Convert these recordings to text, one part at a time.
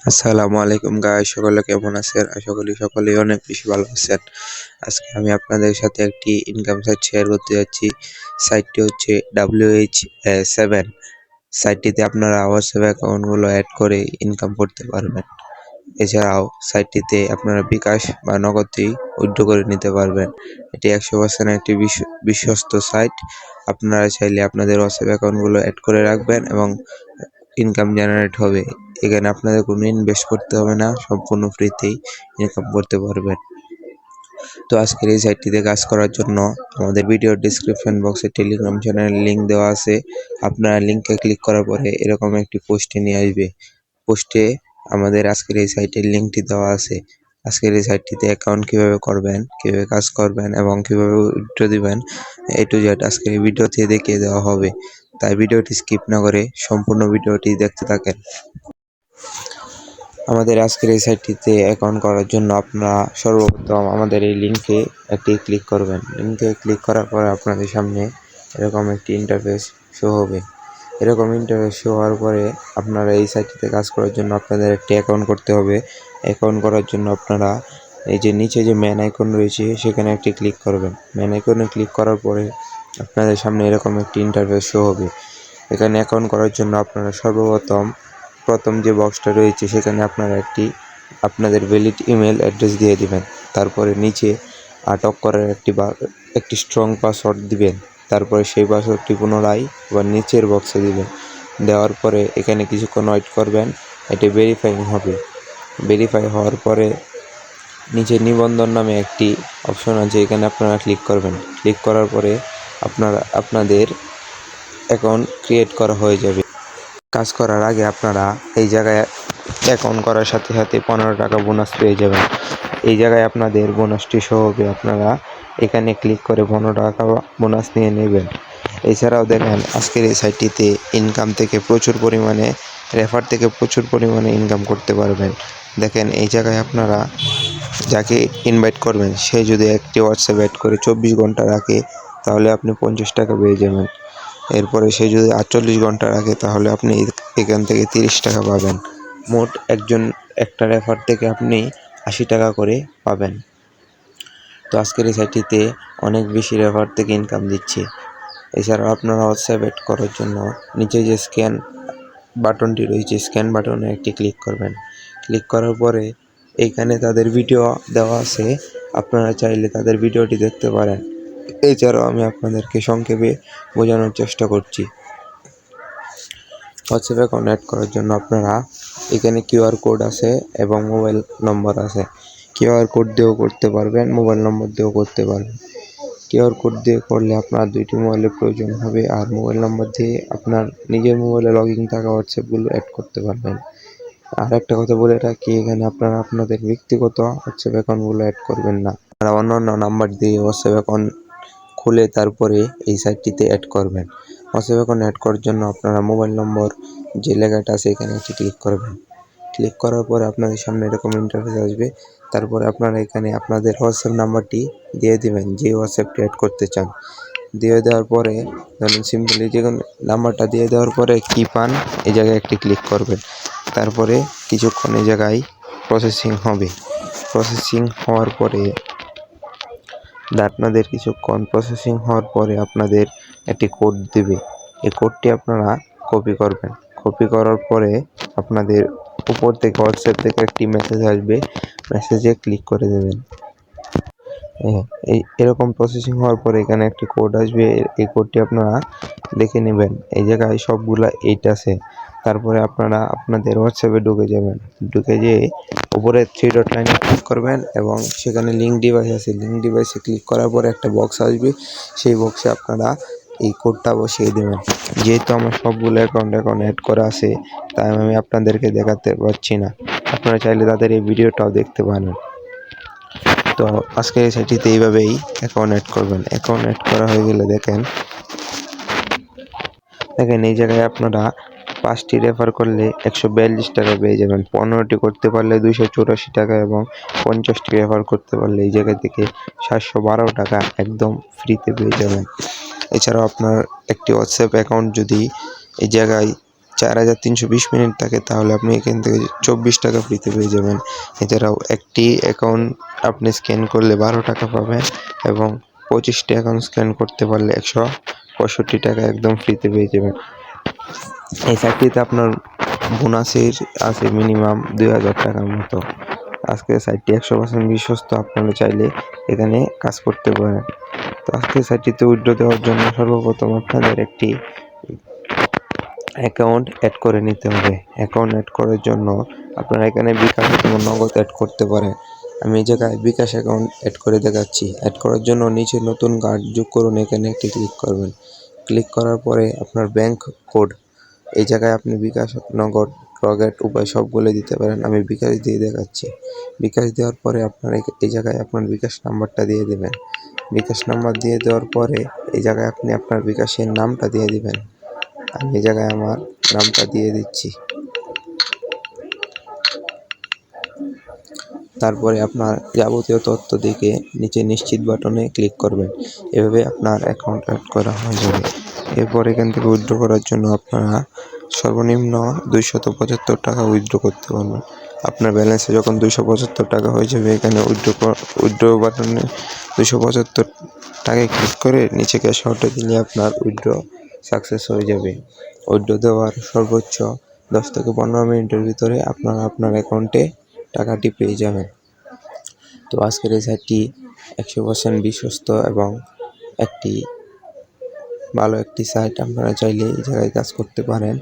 আসসালামু আলাইকুম গাইস, সকলে কেমন আছেন? আশা করি সকলেই অনেক বেশি ভালো আছেন। আজকে আমি আপনাদের সাথে একটি ইনকাম সাইট শেয়ার করতে যাচ্ছি। সাইটটি হচ্ছে WH7। সাইটটিতে আপনারা হোয়াটসঅ্যাপ অ্যাকাউন্টগুলো অ্যাড করে ইনকাম করতে পারবেন। এছাড়াও সাইটটিতে আপনারা বিকাশ বা নগদেই উইথড্র করে নিতে পারবেন। এটি 100% একটি বিশ্বস্ত সাইট। আপনারা চাইলে আপনাদের হোয়াটসঅ্যাপ অ্যাকাউন্টগুলো অ্যাড করে রাখবেন এবং ইনকাম জেনারেট হবে। এখানে আপনাদের কোনো ইনভেস্ট করতে হবে না, সম্পূর্ণ ফ্রিতেই ইনকাম করতে পারবেন। তো আজকের এই সাইটটিতে কাজ করার জন্য আমাদের ভিডিওর ডিসক্রিপশন বক্সে টেলিগ্রাম চ্যানেলের লিঙ্ক দেওয়া আছে। আপনারা লিঙ্কে ক্লিক করার পরে এরকম একটি পোস্টে নিয়ে আসবে। পোস্টে আমাদের আজকের এই সাইটের লিঙ্কটি দেওয়া আছে। আজকের এই সাইটটিতে অ্যাকাউন্ট কিভাবে করবেন, কিভাবে কাজ করবেন এবং কিভাবে উইথড্র দিবেন, A to Z আজকের এই ভিডিওতে দেখিয়ে দেওয়া হবে। তাই ভিডিওটি স্কিপ না করে সম্পূর্ণ ভিডিওটি দেখতে থাকেন। আমাদের আজকের এই সাইটটিতে অ্যাকাউন্ট করার জন্য আপনারা সর্বপ্রথম আমাদের এই লিঙ্কে একটি ক্লিক করবেন। লিঙ্কে ক্লিক করার পরে আপনাদের সামনে এরকম একটি ইন্টারফেস শো হবে। এরকম ইন্টারফেস শো হওয়ার পরে আপনারা এই সাইটটিতে কাজ করার জন্য আপনাদের একটি অ্যাকাউন্ট করতে হবে। অ্যাকাউন্ট করার জন্য আপনারা এই যে নিচে যে ম্যান আইকন রয়েছে সেখানে একটি ক্লিক করবেন। ম্যান আইকনে ক্লিক করার পরে আপনাদের সামনে এরকম একটি ইন্টারফেস শো হবে। এখানে অ্যাকাউন্ট করার জন্য আপনারা প্রথম যে বক্সটা রয়েছে সেখানে আপনারা আপনাদের ভ্যালিড ইমেল অ্যাড্রেস দিয়ে দিবেন। তারপরে নিচে আটক করার একটি স্ট্রং পাসওয়ার্ড দিবেন। তারপরে সেই পাসওয়ার্ডটি পুনরায় আবার নিচের বক্সে দিবেন। দেওয়ার পরে এখানে কিছুক্ষণ ওয়েট করবেন, এটি ভেরিফাইং হবে। ভেরিফাই হওয়ার পরে নিচে নিবন্ধন নামে একটি অপশন আছে, এখানে আপনারা ক্লিক করবেন। ক্লিক করার পরে আপনাদের অ্যাকাউন্ট ক্রিয়েট করা হয়ে যাবে। কাজ করার আগে আপনারা এই জায়গায় অ্যাকাউন্ট করার সাথে সাথে 15 টাকা বোনাস পেয়ে যাবেন। এই জায়গায় আপনাদের বোনাসটি শো হবে, আপনারা এখানে ক্লিক করে 15 টাকা বোনাস নিয়ে নেবেন। এছাড়াও দেখেন আজকের এই সাইটটিতে রেফার থেকে প্রচুর পরিমাণে ইনকাম করতে পারবেন। দেখেন এই জায়গায় আপনারা যাকে ইনভাইট করবেন সে যদি একটি হোয়াটসঅ্যাপ অ্যাড করে 24 ঘন্টা রাখে তাহলে আপনি 50 টাকা পেয়ে যাবেন। এরপরে সে যদি 48 ঘন্টা রাখে তাহলে আপনি এখান থেকে 30 টাকা পাবেন। মোট একটা রেফার থেকে আপনি 80 টাকা করে পাবেন। তো আজকের এই সাইটটিতে অনেক বেশি রেফার থেকে ইনকাম দিচ্ছে। এছাড়াও আপনারা হোয়াটসঅ্যাপ অ্যাড করার জন্য নিচে যে স্ক্যান বাটনটি রয়েছে, স্ক্যান বাটনে একটি ক্লিক করবেন। ক্লিক করার পরে এইখানে তাদের ভিডিও দেওয়া আছে, আপনারা চাইলে তাদের ভিডিওটি দেখতে পারেন। এছাড়াও আমি আপনাদেরকে সংক্ষেপে বোঝানোর চেষ্টা করছি। হোয়াটসঅ্যাপ অ্যাকাউন্ট অ্যাড করার জন্য আপনারা এখানে কিউআর কোড আছে এবং মোবাইল নম্বর আছে। কিউআর কোড দিয়েও করতে পারবেন, মোবাইল নম্বর দিয়েও করতে পারবেন। কিউআর কোড দিয়ে করলে আপনার 2টি মোবাইলের প্রয়োজন হবে, আর মোবাইল নম্বর দিয়ে আপনার নিজের মোবাইলে লগ ইন থাকা হোয়াটসঅ্যাপগুলো অ্যাড করতে পারবেন। আর একটা কথা বলে রাখি, এখানে আপনারা আপনাদের ব্যক্তিগত হোয়াটসঅ্যাপ অ্যাকাউন্টগুলো অ্যাড করবেন না। আপনারা অন্য নাম্বার দিয়ে হোয়াটসঅ্যাপ অ্যাকাউন্ট খুলে তারপরে এই সাইটটিতে অ্যাড করবেন। হোয়াটসঅ্যাপ অ্যাকাউন্ট অ্যাড করার জন্য আপনারা মোবাইল নম্বর যে লেখাটা আছে এখানে একটি ক্লিক করবেন। ক্লিক করার পরে আপনাদের সামনে এরকম ইন্টারফেস আসবে। তারপরে আপনারা এখানে আপনাদের হোয়াটসঅ্যাপ নাম্বারটি দিয়ে দিবেন, যে হোয়াটসঅ্যাপটি অ্যাড করতে চান। দিয়ে দেওয়ার পরে ধরুন সিম্পলি যে নাম্বারটা দিয়ে দেওয়ার পরে কি পান এই জায়গায় একটি ক্লিক করবেন। তারপরে কিছুক্ষণ এই জায়গায় প্রসেসিং হবে। প্রসেসিং হওয়ার পরে আপনাদের একটি কোড দিবে। এই কোডটি আপনারা কপি করবেন। কপি করার পরে আপনাদের উপর থেকে হোয়াটসঅ্যাপ থেকে একটি মেসেজ আসবে, মেসেজে ক্লিক করে দেবেন। এরকম প্রসেসিং হওয়ার পরে এখানে একটি কোড আসবে, এই কোডটি আপনারা দেখে নেবেন। এই জায়গায় সবগুলা 8 আছে। তারপরে আপনারা আপনাদের হোয়াটসঅ্যাপে ঢুকে যাবেন। ঢুকে যেয়ে উপরে 3 ডট লাইনে ক্লিক করবেন এবং সেখানে লিঙ্ক ডিভাইস আছে। লিঙ্ক ডিভাইসে ক্লিক করার পরে একটা বক্স আসবে, সেই বক্সে আপনারা এই কোডটা বসিয়ে দেবেন। যেহেতু আমার সবগুলো অ্যাকাউন্ট অ্যাড করা আছে তাই আমি আপনাদেরকে দেখাতে পারছি না, আপনারা চাইলে তাদের এই ভিডিওটাও দেখতে পারেন। তো আজকে এই সাইটটিতে এইভাবেই অ্যাকাউন্ট অ্যাড করবেন। অ্যাকাউন্ট অ্যাড করা হয়ে গেলে দেখেন এই জায়গায় আপনারা 5টি রেফার করলে 142 টাকা পেয়ে যাবেন। 15টি করতে পারলে 284 টাকা এবং 50টি রেফার করতে পারলে এই জায়গা থেকে 712 টাকা একদম ফ্রিতে পেয়ে যাবেন। এছাড়াও আপনার একটি হোয়াটসঅ্যাপ অ্যাকাউন্ট যদি এই জায়গায় 4320 মিনিট থাকে তাহলে আপনি এখান থেকে 24 টাকা ফ্রিতে পেয়ে যাবেন। এছাড়াও একটি অ্যাকাউন্ট আপনি স্ক্যান করলে 12 টাকা পাবেন এবং 25টি অ্যাকাউন্ট স্ক্যান করতে পারলে 165 টাকা একদম ফ্রিতে পেয়ে যাবেন। এই সাইটটিতে আপনার বোনাসের আছে মিনিমাম 2000 টাকার মতো। আজকের সাইটটি 100% বিশ্বস্ত, আপনারা চাইলে এখানে কাজ করতে পারেন। তো আজকের সাইটটিতে উইথড্র দেওয়ার জন্য সর্বপ্রথম আপনাদের একটি অ্যাকাউন্ট অ্যাড করে নিতে হবে। অ্যাকাউন্ট অ্যাড করার জন্য আপনারা এখানে বিকাশ অথবা নগদ অ্যাড করতে পারেন। আমি এই জায়গায় বিকাশ অ্যাকাউন্ট অ্যাড করে দেখাচ্ছি। অ্যাড করার জন্য নিচে নতুন কার্ড যোগ করুন, এখানে একটি ক্লিক করবেন। ক্লিক করার পরে আপনার ব্যাংক কোড, এই জায়গায় আপনি বিকাশ, নগদ, রকেট উপায় সবগুলো দিতে পারেন। আমি বিকাশ দিয়ে দেখাচ্ছি। বিকাশ দেওয়ার পরে আপনার এই জায়গায় আপনার বিকাশ নাম্বারটা দিয়ে দেবেন। বিকাশ নাম্বার দিয়ে দেওয়ার পরে এই জায়গায় আপনি আপনার বিকাশের নামটা দিয়ে দিবেন। আমি এই জায়গায় আমার নামটা দিয়ে দিচ্ছি। তারপরে আপনার যাবতীয় তথ্য দেখে নিচে নিশ্চিত বাটনে ক্লিক করবেন। এভাবে আপনার অ্যাকাউন্ট অ্যাড করা হয়ে যাবে। এরপর এখান থেকে উইথড্র করার জন্য আপনারা সর্বনিম্ন 275 টাকা উইথড্র করতে পারবেন। আপনার ব্যালেন্সে যখন 275 টাকা হয়ে যাবে, এখানে উইথড্র বাটনে 275 টাকায় ক্লিক করে নিচে ক্যাশ আউটে দিলে আপনার উইথড্র সাকসেস হয়ে যাবে। উইথড্র দেওয়ার সর্বোচ্চ 10 থেকে 15 মিনিটের ভিতরে আপনারা আপনার অ্যাকাউন্টে টাকাটি পেয়ে যাবেন। তো আজকের এই সাইটটি 100% বিশ্বস্ত এবং ভালো একটি সাইট। আপনারা চাইলে এই জায়গায় কাজ করতে পারেন,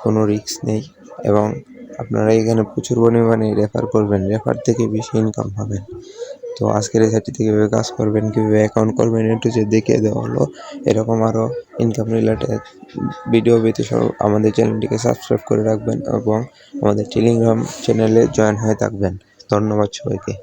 কোনো রিস্ক নেই এবং আপনারা এখানে প্রচুর পরিমাণে রেফার করবেন, রেফার থেকে বেশি ইনকাম পাবেন। তো আজকের এই সাইটটি থেকে কীভাবে কাজ করবেন, কীভাবে অ্যাকাউন্ট করবেন, একটু যে দেখিয়ে দেওয়া হলো। এরকম আরও ইনকাম রিলেটেড ভিডিও পেতে আমাদের চ্যানেলটিকে সাবস্ক্রাইব করে রাখবেন এবং আমাদের টেলিগ্রাম চ্যানেলে জয়েন হয়ে থাকবেন। ধন্যবাদ সবাইকে।